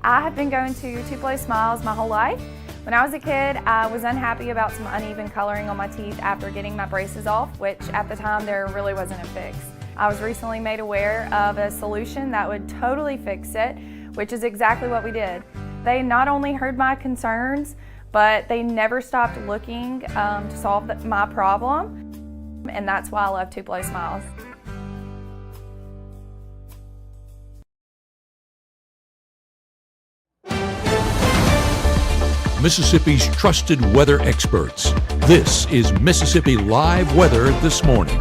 I have been going to Tupelo Smiles my whole life. When I was a kid, I was unhappy about some uneven coloring on my teeth after getting my braces off, which at the time there really wasn't a fix. I was recently made aware of a solution that would totally fix it, which is exactly what we did. They not only heard my concerns, but they never stopped looking to solve my problem, and that's why I love Tupelo Smiles. Mississippi's trusted weather experts. This is Mississippi Live Weather This Morning.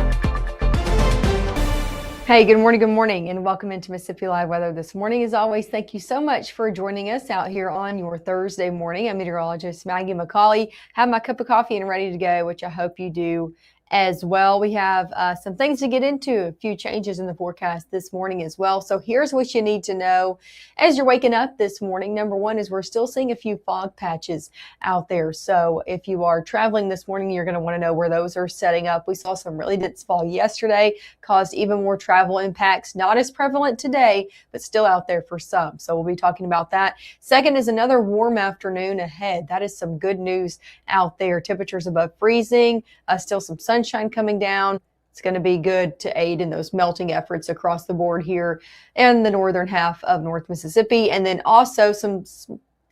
Hey, good morning, and welcome into Mississippi Live Weather This Morning. As always, thank you so much for joining us out here on your Thursday morning. I'm meteorologist Maggye McCauley. Have my cup of coffee and ready to go, which I hope you do as well. We have some things to get into, a few changes in the forecast this morning as well. So here's what you need to know as you're waking up this morning. Number one is we're still seeing a few fog patches out there. So if you are traveling this morning, you're going to want to know where those are setting up. We saw some really dense fog yesterday, caused even more travel impacts. Not as prevalent today, but still out there for some. So we'll be talking about that. Second is another warm afternoon ahead. That is some good news out there. Temperatures above freezing, still some sunshine coming down. It's going to be good to aid in those melting efforts across the board here in the northern half of North Mississippi. And then also some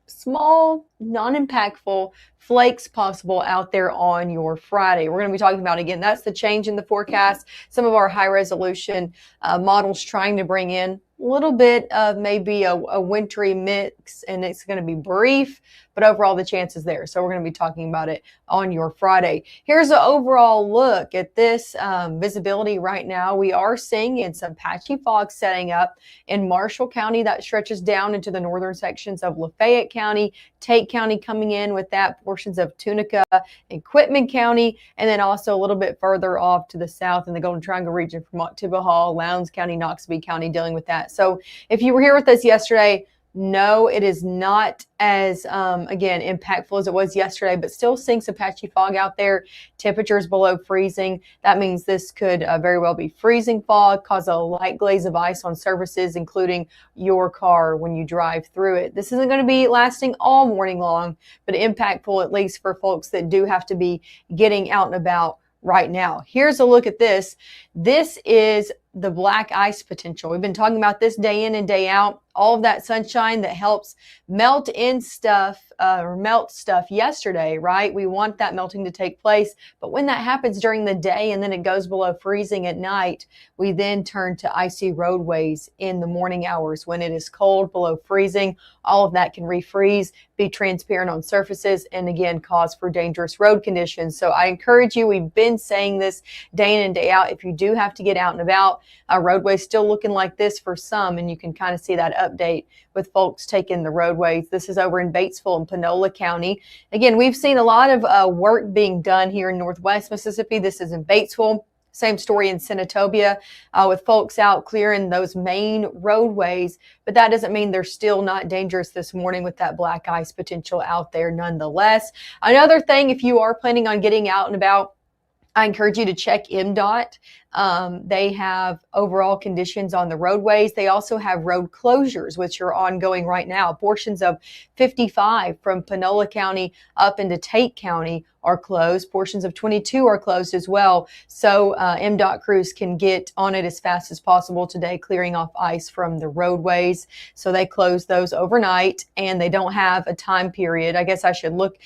small, non-impactful flakes possible out there on your Friday. We're going to be talking about, again, that's the change in the forecast. Some of our high resolution models trying to bring in a little bit of maybe a wintry mix, and it's going to be brief, but overall the chance is there. So we're going to be talking about it on your Friday. Here's an overall look at this visibility right now. We are seeing in some patchy fog setting up in Marshall County that stretches down into the northern sections of Lafayette County, Tate County coming in with that, portions of Tunica and Quitman County, and then also a little bit further off to the south in the Golden Triangle region from Oktibbeha, Lowndes County, Noxubee County dealing with that. So if you were here with us yesterday, no, it is not as, again, impactful as it was yesterday, but still seeing some patchy fog out there. Temperatures below freezing. That means this could very well be freezing fog, cause a light glaze of ice on surfaces, including your car when you drive through it. This isn't going to be lasting all morning long, but impactful at least for folks that do have to be getting out and about right now. Here's a look at this. This is the black ice potential. We've been talking about this day in and day out. All of that sunshine that helps melt in stuff or melt stuff yesterday, right? We want that melting to take place. But when that happens during the day and then it goes below freezing at night, we then turn to icy roadways in the morning hours. When it is cold below freezing, all of that can refreeze, be transparent on surfaces, and again, cause for dangerous road conditions. So I encourage you, we've been saying this day in and day out, if you do have to get out and about, roadways still looking like this for some, and you can kind of see that update with folks taking the roadways. This is over in Batesville and Panola County. Again, we've seen a lot of work being done here in Northwest Mississippi. This is in Batesville. Same story in Senatobia with folks out clearing those main roadways, but that doesn't mean they're still not dangerous this morning with that black ice potential out there nonetheless. Another thing, if you are planning on getting out and about, I encourage you to check MDOT. They have overall conditions on the roadways. They also have road closures, which are ongoing right now. Portions of 55 from Panola County up into Tate County are closed. Portions of 22 are closed as well. So MDOT crews can get on it as fast as possible today, clearing off ice from the roadways. So they close those overnight, and they don't have a time period. I guess I should look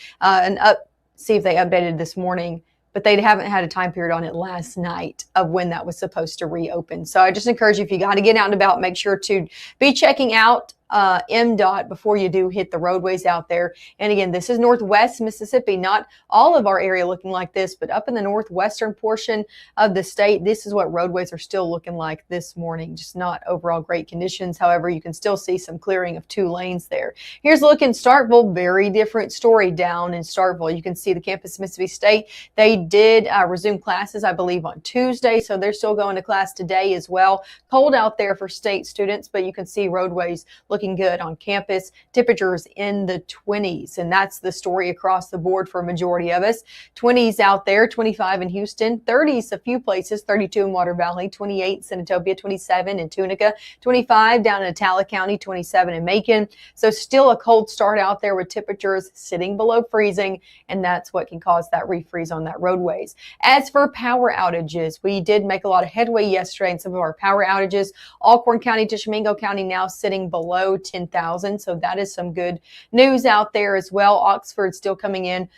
see if they updated this morning, but they haven't had a time period on it last night of when that was supposed to reopen. So I just encourage you, if you got to get out and about, make sure to be checking out MDOT before you do hit the roadways out there. And again, this is Northwest Mississippi, not all of our area looking like this, but up in the northwestern portion of the state, this is what roadways are still looking like this morning. Just not overall great conditions. However, you can still see some clearing of 2 lanes there. Here's a look in Starkville. Very different story down in Starkville. You can see the campus of Mississippi State. They did resume classes, I believe, on Tuesday, so they're still going to class today as well. Cold out there for state students, but you can see roadways looking looking good on campus. Temperatures in the 20s, and that's the story across the board for a majority of us. 20s out there, 25 in Houston, 30s a few places, 32 in Water Valley, 28 in Senatobia, 27 in Tunica, 25 down in Attala County, 27 in Macon. So still a cold start out there with temperatures sitting below freezing, and that's what can cause that refreeze on that roadways. As for power outages, we did make a lot of headway yesterday in some of our power outages. Alcorn County, Tishomingo County now sitting below 10,000. So that is some good news out there as well. Oxford still coming in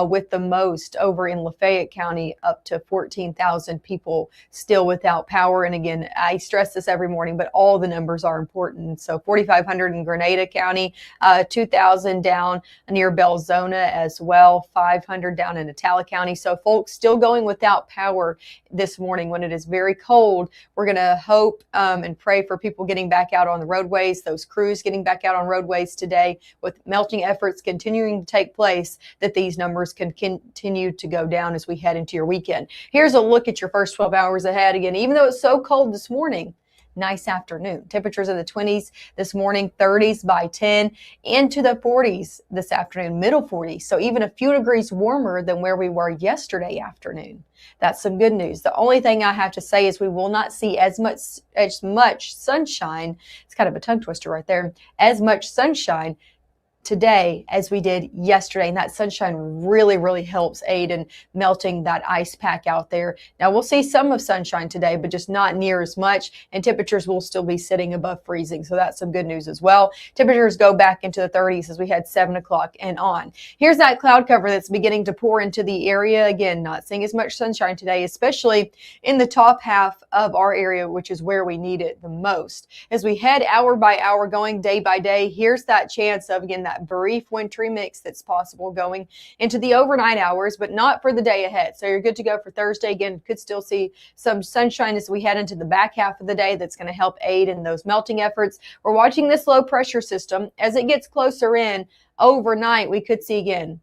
with the most over in Lafayette County, up to 14,000 people still without power. And again, I stress this every morning, but all the numbers are important. So 4,500 in Grenada County, 2,000 down near Belzona as well, 500 down in Attala County. So folks still going without power this morning when it is very cold. We're going to hope and pray for people getting back out on the roadways, those crews getting back out on roadways today with melting efforts continuing to take place, that these numbers can continue to go down as we head into your weekend. Here's a look at your first 12 hours ahead. Again, even though it's so cold this morning, nice afternoon. Temperatures in the 20s this morning, 30s by 10, into the 40s this afternoon, middle 40s. So even a few degrees warmer than where we were yesterday afternoon. That's some good news. The only thing I have to say is we will not see as much sunshine. It's kind of a tongue twister right there. As much sunshine today as we did yesterday, and that sunshine really helps aid in melting that ice pack out there. Now we'll see some of sunshine today, but just not near as much, and temperatures will still be sitting above freezing, so that's some good news as well. Temperatures go back into the 30s as we head 7 o'clock and on. Here's that cloud cover that's beginning to pour into the area. Again, not seeing as much sunshine today, especially in the top half of our area, which is where we need it the most. As we head hour by hour, going day by day, here's that chance of, again, that brief wintry mix that's possible going into the overnight hours, but not for the day ahead. So you're good to go for Thursday. Again, could still see some sunshine as we head into the back half of the day. That's going to help aid in those melting efforts. We're watching this low pressure system. As it gets closer in overnight, we could see again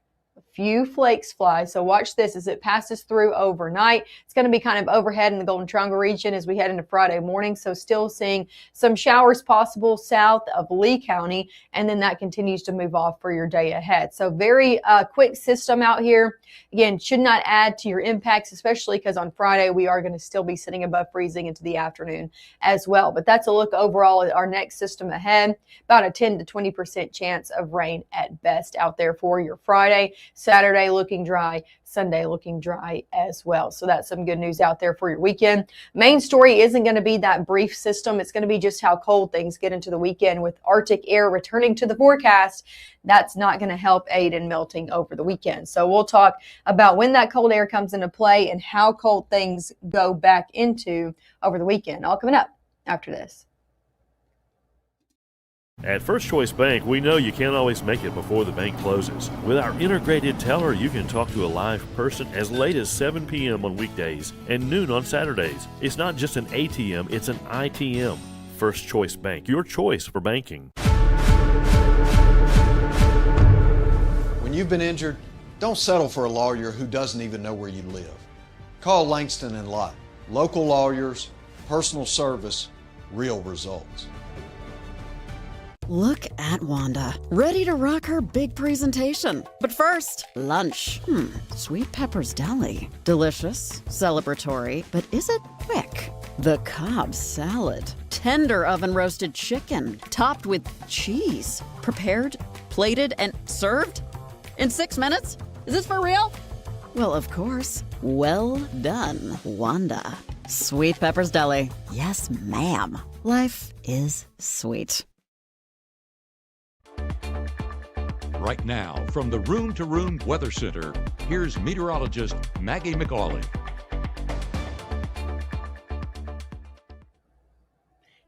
few flakes fly. So watch this as it passes through overnight. It's going to be kind of overhead in the Golden Triangle region as we head into Friday morning. So still seeing some showers possible south of Lee County, and then that continues to move off for your day ahead. So very quick system out here. Again, should not add to your impacts, especially because on Friday we are going to still be sitting above freezing into the afternoon as well. But that's a look overall at our next system ahead. About a 10 to 20% chance of rain at best out there for your Friday. Saturday looking dry, Sunday looking dry as well. So that's some good news out there for your weekend. Main story isn't going to be that brief system. It's going to be just how cold things get into the weekend with Arctic air returning to the forecast. That's not going to help aid in melting over the weekend. So we'll talk about when that cold air comes into play and how cold things go back into over the weekend. All coming up after this. At First Choice Bank, we know you can't always make it before the bank closes. With our integrated teller, you can talk to a live person as late as 7 p.m. on weekdays and noon on Saturdays. It's not just an ATM, it's an ITM. First Choice Bank, your choice for banking. When you've been injured, don't settle for a lawyer who doesn't even know where you live. Call Langston and Lott. Local lawyers, personal service, real results. Look at Wanda, ready to rock her big presentation. But first, lunch. Sweet Pepper's Deli. Delicious, celebratory, but is it quick? The Cobb salad. Tender oven roasted chicken, topped with cheese. Prepared, plated, and served in 6 minutes? Is this for real? Well, of course. Well done, Wanda. Sweet Pepper's Deli. Yes, ma'am. Life is sweet. Right now, from the Room to Room Weather Center, here's meteorologist Maggye McCauley.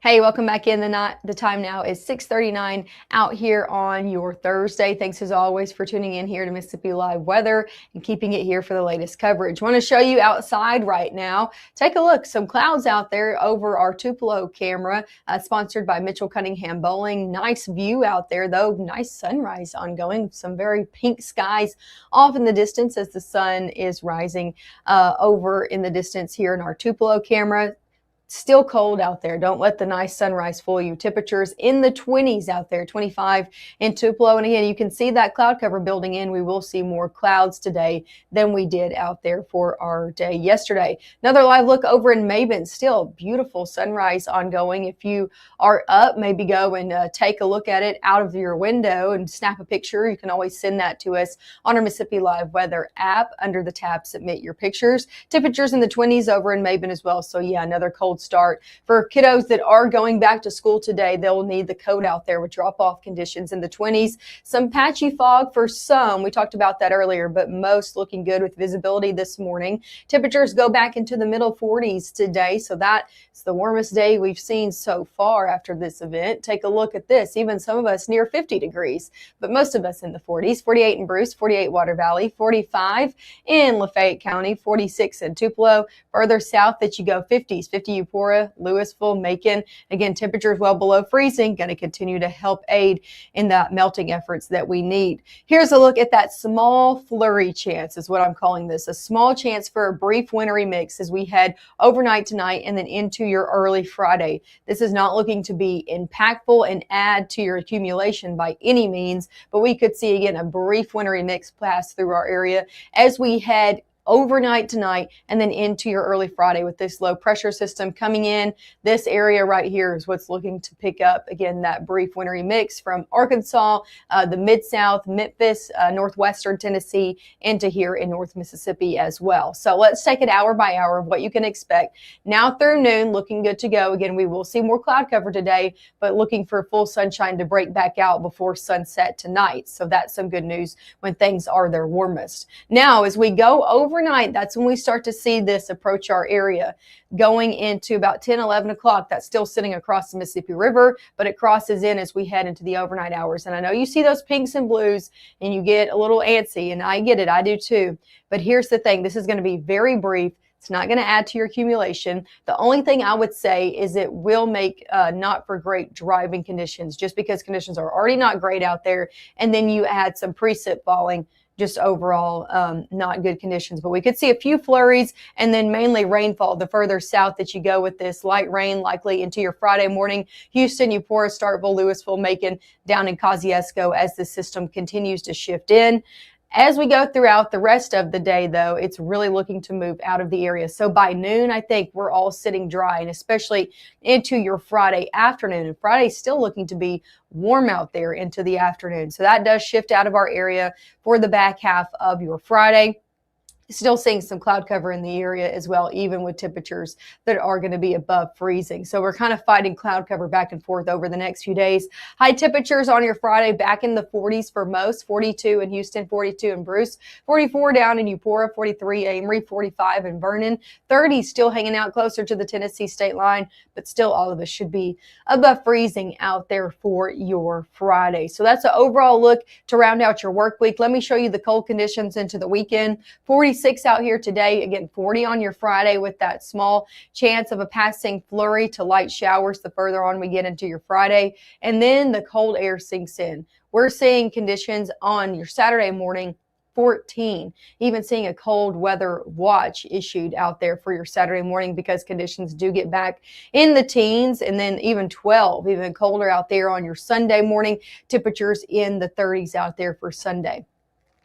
Hey, welcome back in. The time now is 6:39 out here on your Thursday. Thanks as always for tuning in here to Mississippi Live Weather and keeping it here for the latest coverage. Want to show you outside right now. Take a look. Some clouds out there over our Tupelo camera, sponsored by Mitchell Cunningham Bowling. Nice view out there, though. Nice sunrise ongoing. Some very pink skies off in the distance as the sun is rising over in the distance here in our Tupelo camera. Still cold out there. Don't let the nice sunrise fool you. Temperatures in the 20s out there, 25 in Tupelo. And again, you can see that cloud cover building in. We will see more clouds today than we did out there for our day yesterday. Another live look over in Maben. Still beautiful sunrise ongoing. If you are up, maybe go and take a look at it out of your window and snap a picture. You can always send that to us on our Mississippi Live Weather app under the tab Submit Your Pictures. Temperatures in the 20s over in Maben as well. So yeah, another cold start. For kiddos that are going back to school today, they'll need the coat out there with drop-off conditions in the 20s. Some patchy fog for some. We talked about that earlier, but most looking good with visibility this morning. Temperatures go back into the middle 40s today, so that's the warmest day we've seen so far after this event. Take a look at this. Even some of us near 50 degrees, but most of us in the 40s. 48 in Bruce, 48 Water Valley, 45 in Lafayette County, 46 in Tupelo. Further south that you go, 50s, 50 Eupora, Louisville, Macon. Again, temperatures well below freezing, going to continue to help aid in the melting efforts that we need. Here's a look at that small flurry chance is what I'm calling this. A small chance for a brief wintry mix as we head overnight tonight and then into your early Friday. This is not looking to be impactful and add to your accumulation by any means, but we could see again a brief wintry mix pass through our area as we head overnight tonight and then into your early Friday with this low pressure system coming in. This area right here is what's looking to pick up again that brief wintry mix from Arkansas, the Mid-South, Memphis, northwestern Tennessee into here in North Mississippi as well. So let's take it hour by hour of what you can expect. Now through noon, looking good to go. Again, we will see more cloud cover today, but looking for full sunshine to break back out before sunset tonight. So that's some good news when things are their warmest. Now, as we go overnight, that's when we start to see this approach our area. Going into about 10, 11 o'clock, that's still sitting across the Mississippi River, but it crosses in as we head into the overnight hours. And I know you see those pinks and blues and you get a little antsy, and I get it, I do too. But here's the thing, this is going to be very brief. It's not going to add to your accumulation. The only thing I would say is it will make not for great driving conditions, just because conditions are already not great out there. And then you add some precip falling, just overall not good conditions. But we could see a few flurries and then mainly rainfall the further south that you go with this light rain likely into your Friday morning. Houston, Eupora, Starkville, Louisville, Macon, down in Kosciuszko as the system continues to shift in. As we go throughout the rest of the day, though, it's really looking to move out of the area. So by noon, I think we're all sitting dry, and especially into your Friday afternoon. And Friday's still looking to be warm out there into the afternoon. So that does shift out of our area for the back half of your Friday. Still seeing some cloud cover in the area as well, even with temperatures that are going to be above freezing. So we're kind of fighting cloud cover back and forth over the next few days. High temperatures on your Friday back in the 40s for most, 42 in Houston, 42 in Bruce, 44 down in Eupora, 43 Amory, 45 in Vernon, 30 still hanging out closer to the Tennessee state line, but still all of us should be above freezing out there for your Friday. So that's an overall look to round out your work week. Let me show you the cold conditions into the weekend. 46 out here today, again 40 on your Friday with that small chance of a passing flurry to light showers the further on we get into your Friday, and then the cold air sinks in. We're seeing conditions on your Saturday morning 14, even seeing a cold weather watch issued out there for your Saturday morning because conditions do get back in the teens, and then even 12, even colder out there on your Sunday morning, temperatures in the 30s out there for Sunday.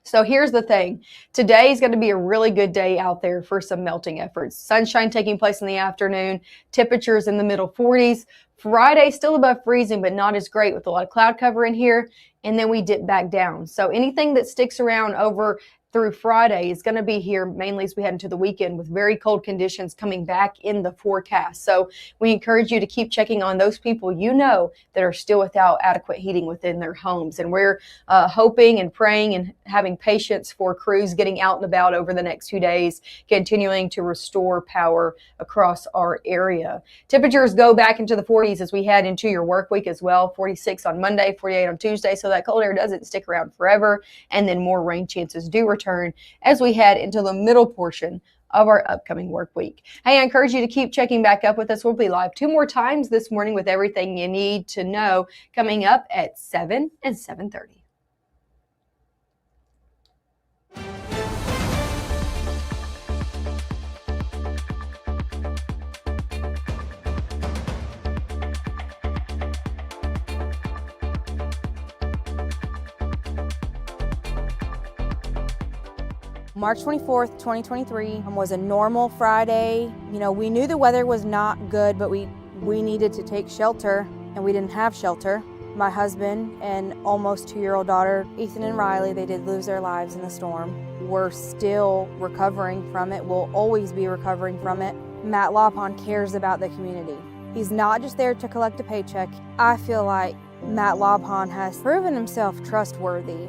So here's the thing. Today is going to be a really good day out there for some melting efforts. Sunshine taking place in the afternoon, temperatures in the middle 40s. Friday still above freezing, but not as great with a lot of cloud cover in here. And then we dip back down. So anything that sticks around over through Friday is going to be here mainly as we head into the weekend with very cold conditions coming back in the forecast. So we encourage you to keep checking on those people you know that are still without adequate heating within their homes. And we're hoping and praying and having patience for crews getting out and about over the next few days, continuing to restore power across our area. Temperatures go back into the 40s as we head into your work week as well. 46 on Monday, 48 on Tuesday. So that cold air doesn't stick around forever. And then more rain chances do return as we head into the middle portion of our upcoming work week. Hey, I encourage you to keep checking back up with us. We'll be live 2 more times this morning with everything you need to know coming up at 7 and 7:30. March 24th, 2023 was a normal Friday. We knew the weather was not good, but we needed to take shelter, and we didn't have shelter. My husband and almost 2-year-old daughter, Ethan and Riley, they did lose their lives in the storm. We're still recovering from it. We'll always be recovering from it. Matt Lopon cares about the community. He's not just there to collect a paycheck. I feel like Matt Lopon has proven himself trustworthy.